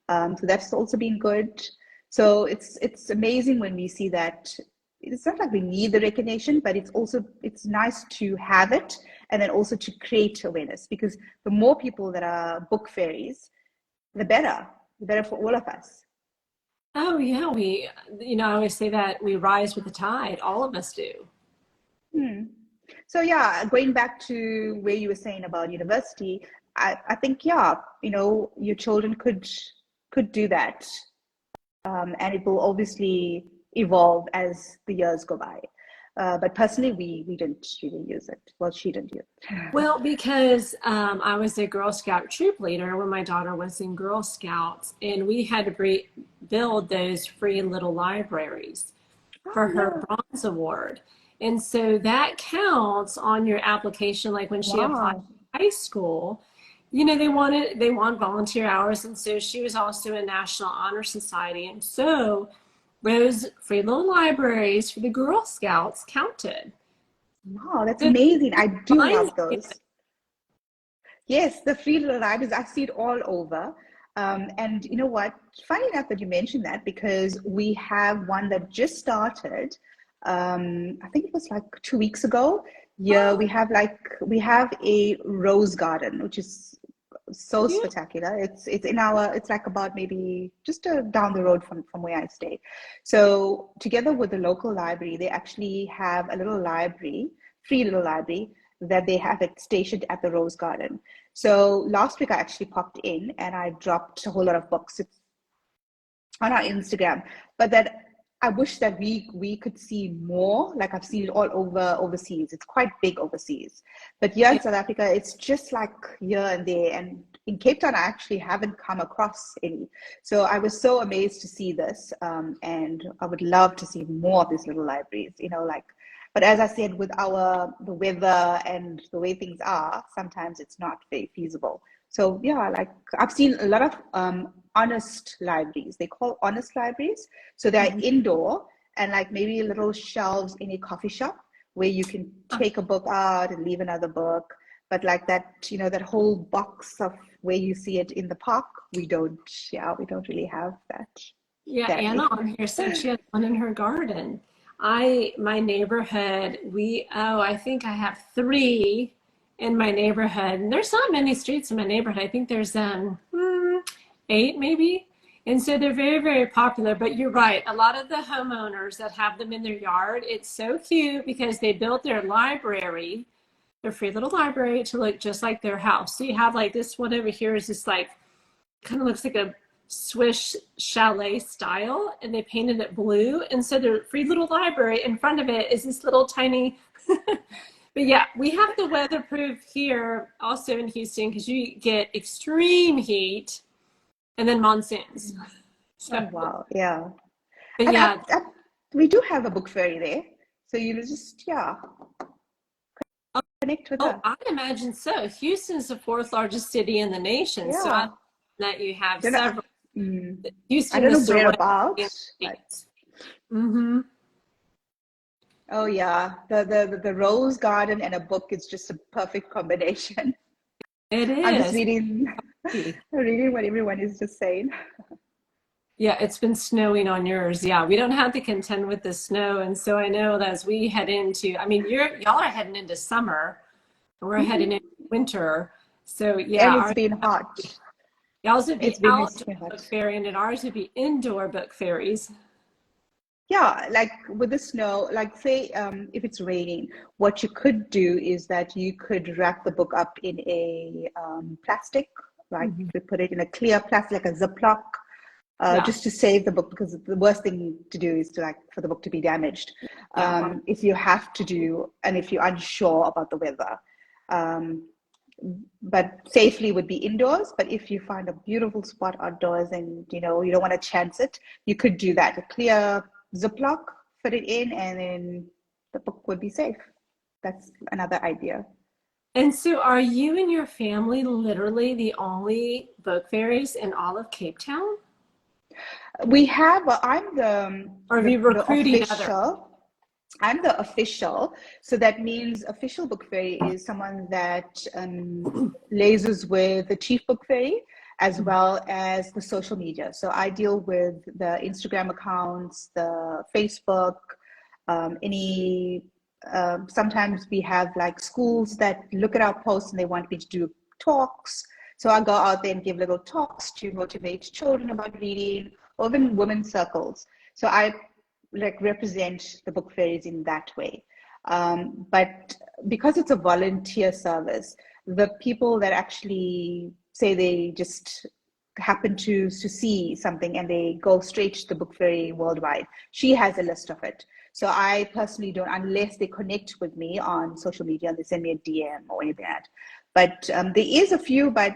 So that's also been good. So it's amazing when we see that. It's not like we need the recognition, but it's nice to have it, and then also to create awareness, because the more people that are book fairies, the better for all of us. Oh yeah, I always say that we rise with the tide. All of us do. Hmm. So yeah, going back to where you were saying about university, I think yeah, your children could do that, and it will obviously evolve as the years go by. But personally, we didn't really use it. Well, she didn't use it. Well, because I was a Girl Scout troop leader when my daughter was in Girl Scouts, and we had to build those free little libraries Oh for her yeah! bronze award. And so that counts on your application. Like when she applied Wow! to high school, they want volunteer hours. And so she was also in National Honor Society. And so those free little libraries for the Girl Scouts counted. Wow, that's So amazing. I it do reminds love me. those. Yes, the free little libraries, I see it all over. And you know what? Funny enough that you mentioned that, because we have one that just started. I think it was like 2 weeks ago. Yeah, Oh, we have a rose garden, which is so yeah. spectacular. It's like about maybe just down the road from where I stay. So together with the local library, they actually have a little library, free little library, that they have it stationed at the rose garden. So last week I actually popped in and I dropped a whole lot of books. on our Instagram, but that I wish that we could see more. Like I've seen it all over overseas. It's quite big overseas, but here in Yeah. South Africa, it's just like here and there. And in Cape Town, I actually haven't come across any. So I was so amazed to see this, and I would love to see more of these little libraries. Like. But as I said, with the weather and the way things are, sometimes it's not very feasible. So yeah, like I've seen a lot of honest libraries. They call honest libraries. So they're Mhm. indoor and like maybe little shelves in a coffee shop where you can take a book out and leave another book. But like that, that whole box of where you see it in the park, we don't really have that, Yeah, Anna Danny. on here said she has one in her garden. My neighborhood, I think I have three in my neighborhood. And there's not many streets in my neighborhood. I think there's eight maybe. And so they're very, very popular. But you're right. A lot of the homeowners that have them in their yard, it's so cute because they built their library, their free little library, to look just like their house. So you have like this one over here is just like kind of looks like a Swiss chalet style, and they painted it blue. And so their free little library in front of it is this little tiny. But yeah, we have the weatherproof here also in Houston because you get extreme heat and then monsoons. Oh So, wow, yeah. but And yeah, we do have a book fairy there, so you just connect with oh, her. I imagine so. Houston's the fourth largest city in the nation, so I Yeah, that you have don't know. several. Mm, I Houston don't know is whereabouts, surrounding but states. Mm-hmm. oh yeah, the rose garden and a book is just a perfect combination. It I'm just is. reading what everyone is just saying. Yeah, it's been snowing on yours. Yeah, we don't have to contend with the snow. And so I know that as we head into, I mean, y'all are heading into summer and we're heading into Mhm. winter. So yeah, And it's been hot. y'all's would be It's outdoor been book hot. fairy and ours would be indoor book fairies. Yeah, like with the snow, like say if it's raining, what you could do is that you could wrap the book up in a plastic, like Mhm. you put it in a clear plastic, like a Ziploc, Yeah, just to save the book because the worst thing to do is to like for the book to be damaged. yeah. If you have to do, and if you're unsure about the weather, um, but safely would be indoors. But if you find a beautiful spot outdoors and you don't want to chance it, you could do that. A clear Ziploc, put it in, and then the book would be safe. That's another idea. And so are you and your family literally the only book fairies in all of Cape Town? We have. I'm the Or are the, you the recruiting others? official. I'm the official, so that means official book fairy is someone that liaises with the chief book fairy as well as the social media. So I deal with the Instagram accounts, the Facebook, any. Sometimes we have like schools that look at our posts and they want me to do talks. So I go out there and give little talks to motivate children about reading, or even women's circles. So I like represent the book fairies in that way. But because it's a volunteer service, the people that actually say they just happen to see something and they go straight to the book fairy worldwide, she has a list of it. So I personally don't, unless they connect with me on social media and they send me a DM or anything like that. But there is a few, but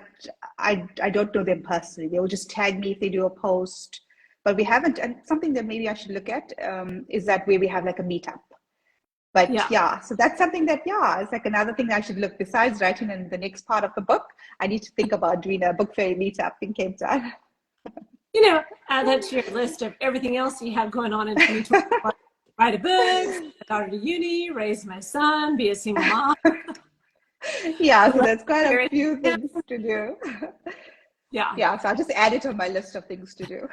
I don't know them personally. They will just tag me if they do a post, but we haven't. And something that maybe I should look at is that way we have like a meetup. But Yeah. yeah, so that's something that, yeah, it's like another thing I should look. Besides writing in the next part of the book, I need to think about doing a book fairy meetup in Cape Town. Add that to your list of everything else you have going on in 2024. Write a book, send my daughter to uni, raise my son, be a single mom. Yeah, so Love that's quite a fairies. few things to do. Yeah, Yeah, so I'll just add it on my list of things to do.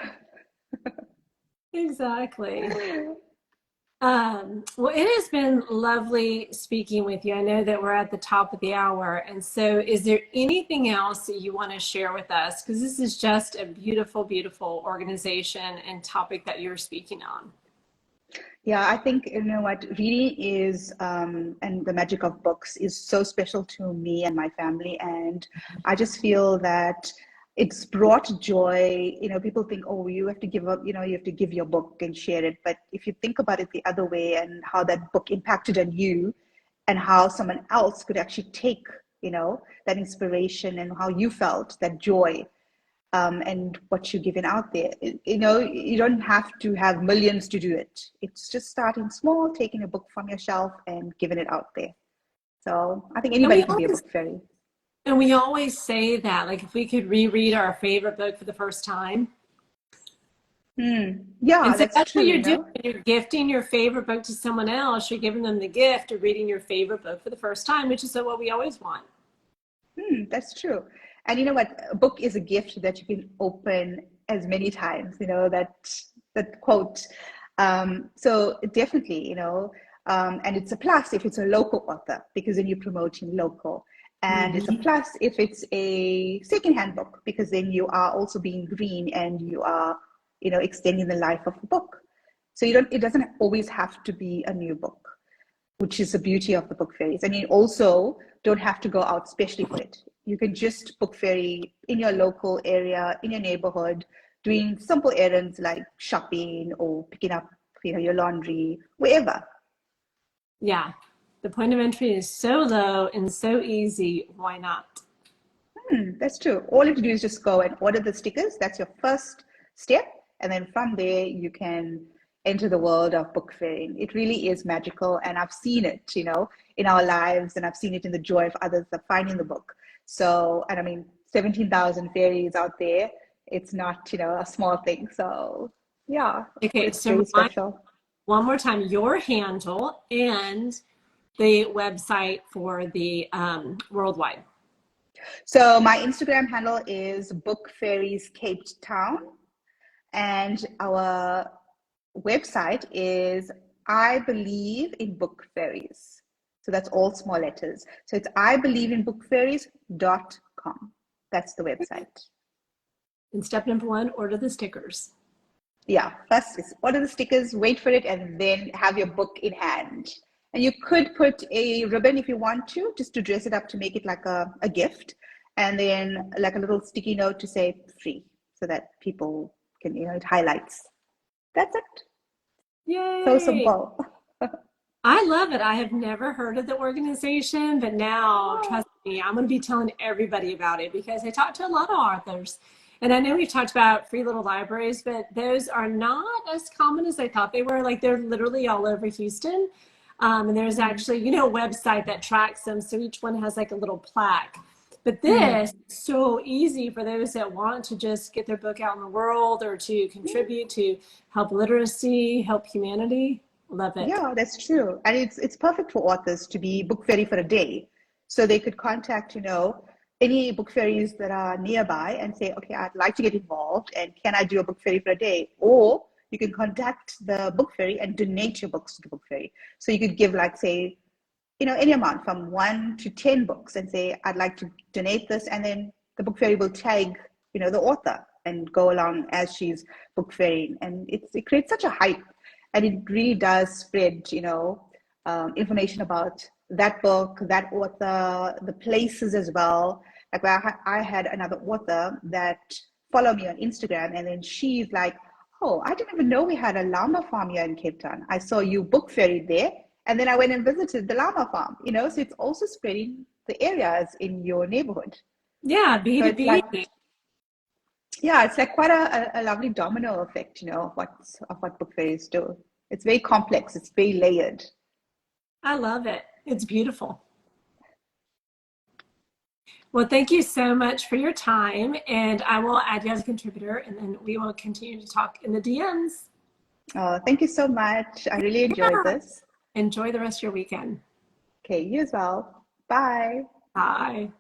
exactly. Well, it has been lovely speaking with you. I know that we're at the top of the hour. And so, is there anything else that you want to share with us? Because this is just a beautiful, beautiful organization and topic that you're speaking on. Yeah, I think you know what reading is, and the magic of books is so special to me and my family, and I just feel that it's brought joy. You know, people think, oh, you have to give up, you know, you have to give your book and share it. But if you think about it the other way, and how that book impacted on you, and how someone else could actually take, you know, that inspiration and how you felt that joy, and what you're giving out there. You know, you don't have to have millions to do it. It's just starting small, taking a book from your shelf and giving it out there. So I think And anybody can be a book fairy. we always say that, like, if we could reread our favorite book for the first time. Yeah, And so that's that's what true, you're you doing. know. You're gifting your favorite book to someone else. You're giving them the gift of reading your favorite book for the first time, which is what we always want. That's true. And you know what? A book is a gift that you can open as many times, you know, that quote. So definitely, you know, and it's a plus if it's a local author, because then you're promoting local. And it's a Mm-hmm. plus if it's a secondhand book, because then you are also being green and you are, you know, extending the life of the book. So it doesn't always have to be a new book, which is the beauty of the book fairies. And you also don't have to go out specially for it. You can just book fairy in your local area, in your neighborhood, doing simple errands like shopping or picking up, you know, your laundry, wherever. Yeah. The point of entry is so low and so easy. Why not? That's true. All you have to do is just go and order the stickers. That's your first step. And then from there, you can enter the world of book fairing. It really is magical. And I've seen it, you know, in our lives, and I've seen it in the joy of others of finding the book. So, and I mean, 17,000 fairies out there. It's not, you know, a small thing. So, yeah, Okay, it's so very remind special. one more time your handle and the website for the worldwide. So, my Instagram handle is Book Fairies Cape Town. And our website is I Believe in Book Fairies. So that's all small letters. So it's ibelieveinbookfairies.com. That's the website. And step number one, order the stickers. Yeah, first is order the stickers, wait for it, and then have your book in hand. And you could put a ribbon if you want to, just to dress it up to make it like a gift. And then like a little sticky note to say free, so that people can, you know, it highlights. That's it. So Yay! simple. I love it. I have never heard of the organization, but now, trust me, I'm going to be telling everybody about it because I talk to a lot of authors. And I know we've talked about free little libraries, but those are not as common as I thought they were. Like, they're literally all over Houston. And there's actually, you know, a website that tracks them. So each one has like a little plaque. But this is so easy for those that want to just get their book out in the world or to contribute to help literacy, help humanity. Love it. Yeah, that's true. And it's perfect for authors to be book fairy for a day. So they could contact, you know, any book fairies that are nearby and say, okay, I'd like to get involved and can I do a book fairy for a day? Or you can contact the book fairy and donate your books to the book fairy. So you could give like, say, you know, any amount from 1 to 10 books and say, I'd like to donate this. And then the book fairy will tag, you know, the author and go along as she's book fairying. And it creates such a hype, and it really does spread, you know, information about that book, that author, the places as well. Like I had another author that followed me on Instagram, and then she's like, oh, I didn't even know we had a llama farm here in Cape Town. I saw you book ferried there. And then I went and visited the llama farm, you know, so it's also spreading the areas in your neighborhood. Yeah, So it's like, B2B. yeah, it's like quite a lovely domino effect, you know, of what book fairies do. It's very complex. It's very layered. I love it. It's beautiful. Well, thank you so much for your time. And I will add you as a contributor, and then we will continue to talk in the DMs. Thank you so much. I really enjoyed Yeah. this. Enjoy the rest of your weekend. Okay, you as well. Bye. Bye.